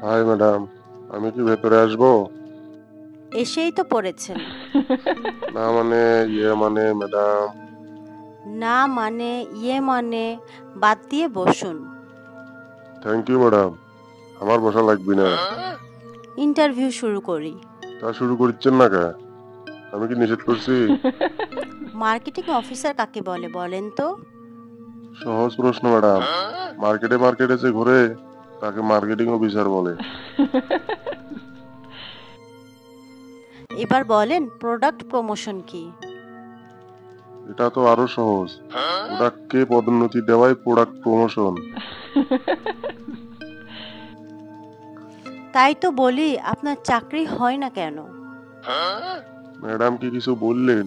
High madam, আমি কি ভেতরে আসবো? এসেই তো পড়েছেন। না মানে মানে ম্যাডাম। না মানে মানে বাদ দিয়ে বসুন। থ্যাংক ইউ ম্যাডাম, আমার বসা লাগবে না। ইন্টারভিউ শুরু করি। তা শুরু করছেন না কে? আমি কি নিষেধ করছি? মার্কেটিং অফিসার কাকে বলে বলেন তো? সহজ প্রশ্ন ম্যাডাম। মার্কেটে মার্কেটে যে ঘুরে তাকে মার্কেটিং অফিসার বলে। এবার বলেন প্রোডাক্ট প্রমোশন কি? এটা তো আরো সহজ। প্রোডাক্টকে পদোন্নতি দেওয়াই প্রোডাক্ট প্রমোশন। তাই তো বলি আপনার চাকরি হয় না কেন? ম্যাডাম কি কিছু বললেন?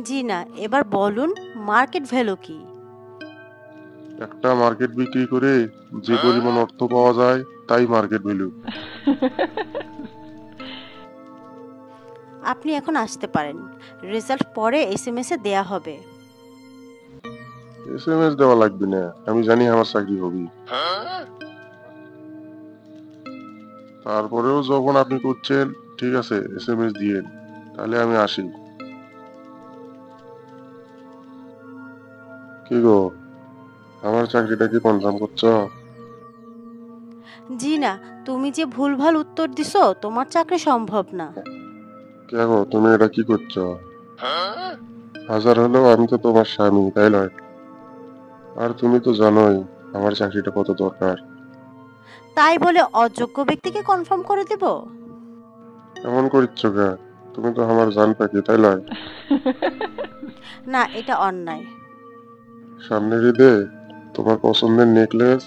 জি না, এবার বলুন মার্কেট ভ্যালু কি? একটা মার্কেট বিক্রি করে যে পরিমাণ অর্থ পাওয়া যায় তাই মার্কেট ভ্যালু। আপনি এখন আসতে পারেন। রেজাল্ট পরে এসএমএস এ দেয়া হবে। এসএমএস দেওয়া লাগবে না, আমি জানি আমার চাকরি হবে। তারপরেও যখন আপনি করছেন, ঠিক আছে এসএমএস দিয়েন, তাহলে আমি আসি। কি গো, আমার চাকরিটা কি কনফার্ম করছো? জি না, তুমি যে ভুলভাল উত্তর দিছো তোমার চাকরি সম্ভব না। কে গো, তুমি এটা কি করছো? হাজার হলেও আমি তো তোমার স্বামী, তাই নয়? আর তুমি তো জানোই আমার চাকরিটা কত দরকার। তাই বলে অযোগ্য ব্যক্তিকে কনফার্ম করে দেব? এমন করছো কে? তুমি তো আমার জান পাখি, তাই নয়? না, এটা অন্যায়। সামনের ঈদে তোমার পছন্দের নেকলেস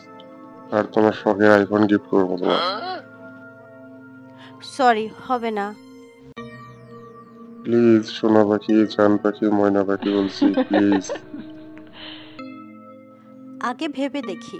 আর তোমার শখের আইফোন গিফট করবো তোমার। সরি, হবে না। প্লিজ সোনা পাখি, জান পাখি, ময়না পাখি বলছি, প্লিজ। আগে ভেবে দেখি।